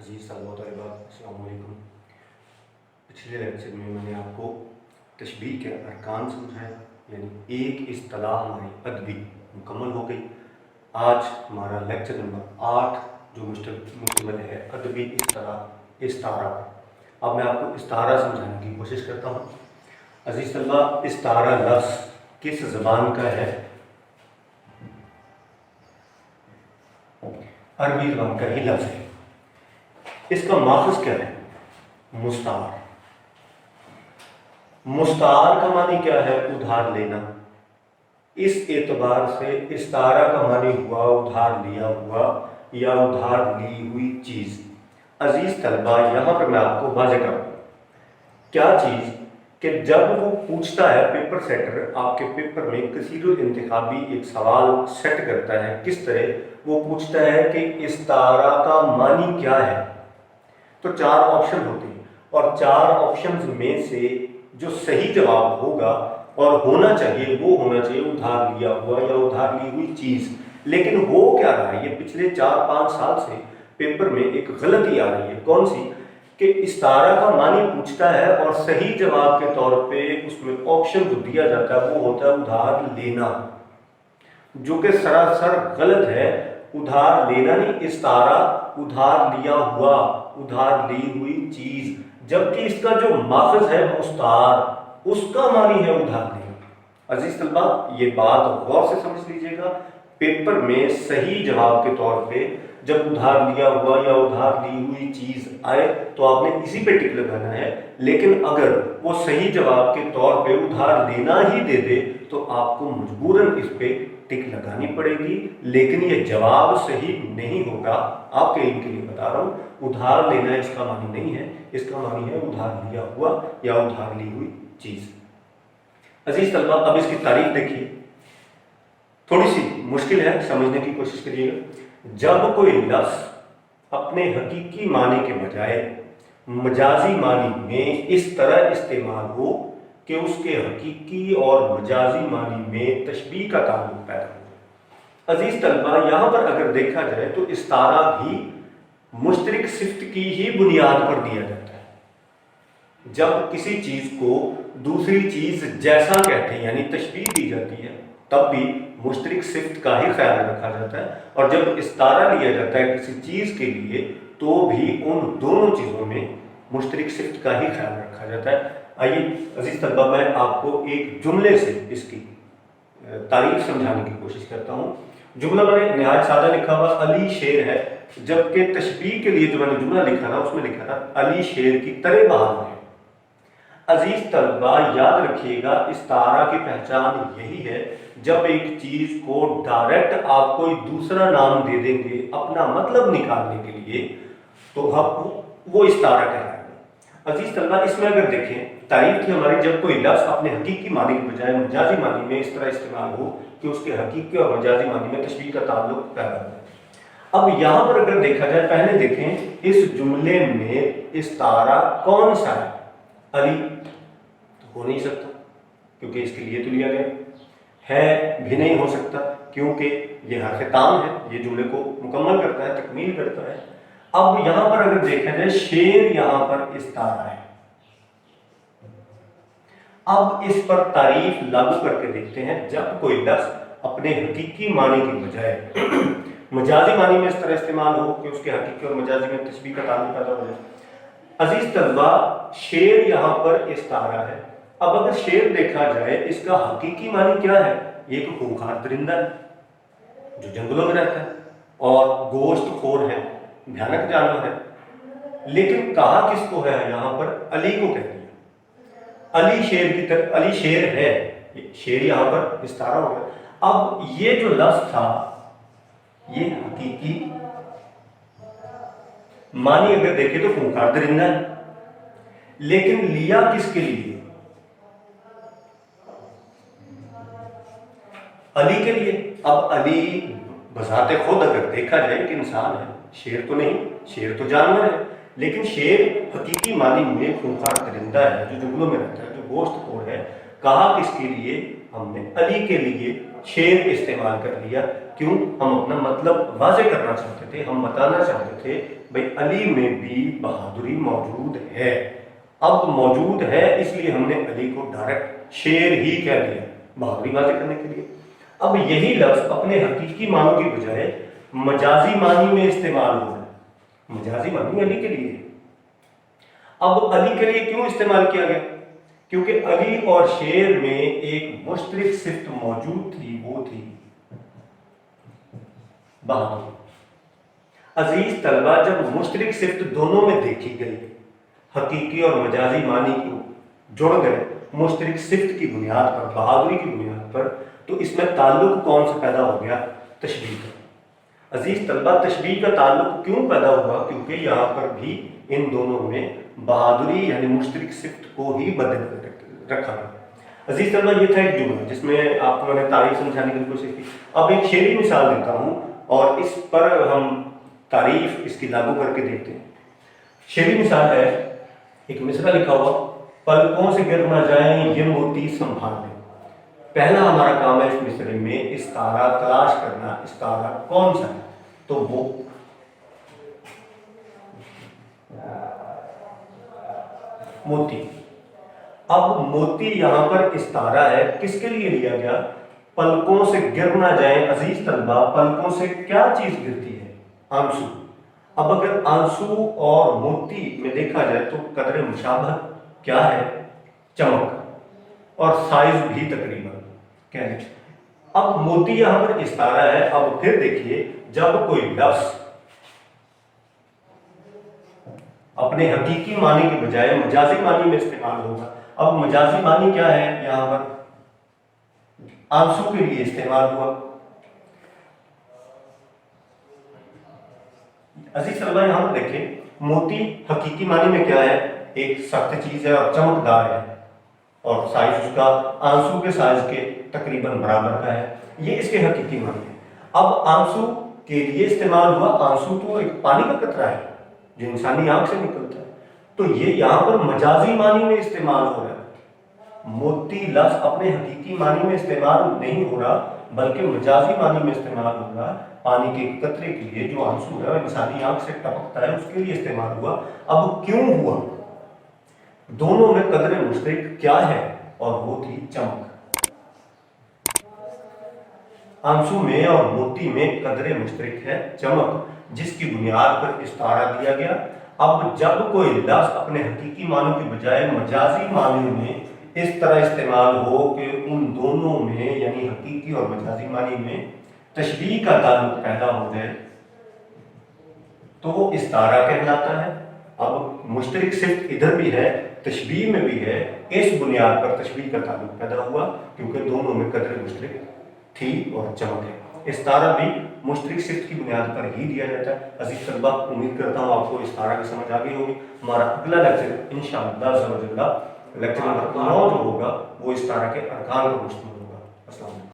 अजीज़ तलबा तलबा अस्सलाम वालेकुम। पिछले लेक्चर में मैंने आपको तशबीह के अरकान समझाए, यानी एक इस्तिलाह हमारी अदबी मुकम्मल हो गई। आज हमारा लेक्चर नंबर 8 जो मुश्तमिल है अदबी इस्तारा पर। अब मैं आपको इस्तारा समझाने की कोशिश करता हूँ। अजीज़ तलबा, इस्तारा लफ्ज़ किस ज़बान का है? अरबी ज़बान का ही लफ्ज़ है। इसका माखज़ क्या है? मुस्तार। मुस्तार का मानी क्या है? उधार लेना। इस एतबार से इस्तारा का मानी हुआ उधार लिया हुआ या उधार ली हुई चीज़। अजीज़ तलबा, यहाँ पर मैं आपको वाज़ेह करूँ क्या चीज़ कि जब वो पूछता है, पेपर सेटर आपके पेपर में कसीरुल इंतखाबी एक सवाल सेट करता है, किस तरह वो पूछता है कि इस्तारा का मानी क्या है, तो 4 ऑप्शन होते हैं और 4 ऑप्शंस में से जो सही जवाब होगा और होना चाहिए वो होना चाहिए उधार लिया हुआ या उधार ली हुई चीज़। लेकिन हो क्या रहा है, ये पिछले 4-5 साल से पेपर में एक गलती आ रही है। कौन सी? कि इस्तारा का मानी पूछता है और सही जवाब के तौर पे उसमें ऑप्शन जो दिया जाता है वो होता है उधार लेना, जो कि सरासर गलत है। उधार लेना नहीं, इस्तारा उधार लिया हुआ, उधार ली हुई चीज, जबकि इसका जो माखज़ है मुस्तार, उसका मानी है उधार लेना। अजीज तलबा, ये बात गौर से समझ लीजिएगा। पेपर में सही जवाब के तौर पे जब उधार लिया हुआ या उधार ली हुई चीज आए तो आपने इसी पे टिक लगाना है। लेकिन अगर वो सही जवाब के तौर पे उधार लेना ही दे दे तो आपको मजबूरन इस पे टिक लगानी पड़ेगी। लेकिन ये जवाब सही नहीं होगा। आपके इनके लिए बता रहा हूँ, उधार लेना इसका मानी नहीं है, इसका मानी है उधार लिया हुआ या उधार ली हुई चीज। अजीज तलबा, अब इसकी तारीफ देखिए, थोड़ी सी मुश्किल है, समझने की कोशिश करिएगा। जब कोई लफ्ज़ अपने हकीकी मानी के बजाय मजाजी मानी में इस तरह इस्तेमाल हो कि उसके हकीकी और मजाजी मानी में तशबीह का ताल्लुक पैदा हो। अजीज तलबा, यहाँ पर अगर देखा जाए तो इस्तारा भी मुश्तरिक सिफ्त की ही बुनियाद पर दिया जाता है। जब किसी चीज को दूसरी चीज जैसा कहते हैं यानी तशबीह दी जाती है, तब भी मुश्तरिक सिफ्त का ही ख्याल रखा जाता है। और जब इस्तारा लिया जाता है किसी चीज के लिए तो भी उन दोनों चीजों में मुश्तरिक सिफ्त का ही ख्याल रखा जाता है। आइए अजीज तलबा, मैं आपको एक जुमले से इसकी तारीफ समझाने की कोशिश करता हूँ। जुमला मैंने निहायत सादा लिखा हुआ, अली शेर है, जबकि तशबीह के लिए जो मैंने जुमला लिखा था उसमें लिखा था अली शेर की तरह बहार है। अजीज तलबा, याद रखिएगा, इस्तारा की पहचान यही है जब एक चीज को डायरेक्ट आप कोई दूसरा नाम दे देंगे अपना मतलब निकालने के लिए तो वो इस्तारा कहलाएगा। अजीज तलबा, इसमें अगर देखें, तारीफ थी हमारी जब कोई लफ्ज़ अपने हकीकी मानी के बजाय मजाजी मानी में इस तरह इस्तेमाल हो कि उसके हकीकी और मजाजी मानी में तशबीह का ताल्लुक पैदा हो। अब यहाँ पर अगर देखा जाए, पहले देखें इस जुमले में इस्तारा कौन सा है? अली तो हो नहीं सकता क्योंकि इसके लिए तो लिया गया है, भी नहीं हो सकता क्योंकि ये हर्फ ताम है, ये जुमले को मुकम्मल करता है, तकमील करता है। अब यहां पर अगर देखा जाए, शेर यहां पर इस्तारा है। अब इस पर तारीफ लागू करके देखते हैं। जब कोई लफ्ज़ अपने हकीकी मानी की बजाय मजाजी मानी में इस तरह इस्तेमाल हो कि उसके हकीकी और मजाजी में तशबीह का ताल्लुक पैदा हो जाए। अजीज तलबा, शेर यहां पर इस्तारा है। अब अगर शेर देखा जाए, इसका हकीकी मानी क्या है? ये एक खूंखार परिंदा है जो जंगलों में रहता है और गोश्त खोर है, भयानक जानवर है। लेकिन कहा किसको है? यहां पर अली को कह दिया। अली शेर की तरह, अली शेर है, शेर यहां पर इस्तारा हो गया। अब ये जो लफ्ज़ था ये हकीकी मानी अगर देखे तो खूंखार दरिंदा है, लेकिन लिया किसके लिए? अली के लिए। अब अली बजाते खुद अगर देखा जाए एक इंसान है, शेर तो नहीं, शेर तो जानवर है, लेकिन शेर हकीकी मानी में खूंखार दरिंदा है जो जंगलों में रहता है, जो गोश्त खोर है। कहा किसके लिए? हमने अली के लिए شیر استعمال کر لیا. کیوں؟ ہم اپنا مطلب واضح کرنا چاہتے تھے، ہم بتانا چاہتے تھے بھائی علی میں بھی بہادری موجود ہے. اب موجود ہے اس لیے ہم نے علی کو ڈائریکٹ شیر ہی کہہ دیا بہادری واضح کرنے کے لیے. اب یہی لفظ اپنے حقیقی معنوں کی بجائے مجازی معنی میں استعمال ہو رہا ہے. مجازی معنی علی کے لیے. اب علی کے لیے کیوں استعمال کیا گیا؟ کیونکہ علی اور شیر میں ایک مشترک صفت موجود تھی، وہ تھی بہادری. عزیز طلبہ، جب مشترک صفت دونوں میں دیکھی گئی، حقیقی اور مجازی معنی کو جڑ گئے مشترک صفت کی بنیاد پر، بہادری کی بنیاد پر، تو اس میں تعلق کون سا پیدا ہو گیا؟ تشبیہ کا. عزیز طلبہ، تشبیہ کا تعلق کیوں پیدا ہوا؟ کیونکہ یہاں پر بھی ان دونوں میں بہادری یعنی مشترک صفت کو ہی بدل رکھا گیا. عزیز طلبہ، یہ تھا ایک جملہ جس میں آپ کو میں نے تعریف سمجھانے کی کوشش کی. اب ایک شعری مثال دیتا ہوں اور اس پر ہم تعریف اس کی لاگو کر کے دیکھتے ہیں. شعری مثال ہے، ایک مصرع لکھا ہوا، پلکوں سے گر نہ جائیں یہ موتی سنبھال لیں. پہلا ہمارا کام ہے اس مصرعے میں استعارہ تلاش کرنا. استعارہ کون سا ہے؟ تو وہ موتی. اب موتی یہاں پر استعارہ ہے، کس کے لیے لیا گیا؟ پلکوں سے گر نہ جائیں. عزیز طلبہ، پلکوں سے کیا چیز گرتی ہے؟ آنسو. اب اگر آنسو اور موتی میں دیکھا جائے تو قدر مشابہت کیا ہے؟ چمک، اور سائز بھی تقریباً کہہ لیں. اب موتی یہاں پر استعارہ ہے. اب پھر دیکھیے، جب کوئی لفظ اپنے حقیقی معنی کے بجائے مجازی معنی میں استعمال ہوگا. اب مجازی معنی کیا ہے؟ یہاں پر آنسو کے لیے استعمال ہوا. عزیز طلبہ، یہاں پر دیکھیں، موتی حقیقی معنی میں کیا ہے؟ ایک سخت چیز ہے اور چمکدار ہے، اور سائز اس کا آنسو کے سائز کے تقریباً برابر کا ہے. یہ اس کے حقیقی معنی ہے. اب آنسو کے لیے استعمال ہوا. آنسو تو ایک پانی کا قطرہ ہے جو انسانی آنکھ سے نکلتا ہے. تو یہ یہاں پر مجازی معنی میں استعمال ہو رہا ہے. موتی لفظ اپنے حقیقی معنی میں استعمال نہیں ہو رہا بلکہ مجازی معنی میں استعمال ہو رہا. پانی کے قطرے کے لیے جو آنسو ہے اور انسانی آنکھ سے ٹپکتا ہے اس کے لیے استعمال ہوا. اب کیوں ہوا؟ دونوں میں قدر مشترک کیا ہے؟ اور وہ تھی چمک. آنسو میں اور موتی میں قدر مشترک ہے چمک، جس کی بنیاد پر استعارہ دیا گیا. اب جب کوئی لفظ اپنے حقیقی معنی کے بجائے مجازی معنی میں اس طرح استعمال ہو کہ ان دونوں میں یعنی حقیقی اور مجازی معنی میں تشبیہ کا تعلق پیدا ہو جائے تو وہ استعارہ کہلاتا ہے. اب مشترک صفت ادھر بھی ہے، تشبیہ میں بھی ہے. اس بنیاد پر تشبیہ کا تعلق پیدا ہوا کیونکہ دونوں میں قدر مشترک تھی اور چمک ہے. استعارہ بھی مشترک صفت کی بنیاد پر ہی دیا جاتا ہے. عزیز طلبہ، امید کرتا ہوں آپ کو استعارہ کی سمجھ آ گئی ہوگی. ہمارا اگلا لیکچر انشاءاللہ لیکچر نمبر 9 جو ہوگا وہ استعارہ کے ارکان پر مشتمل ہوگا. السلام علیکم.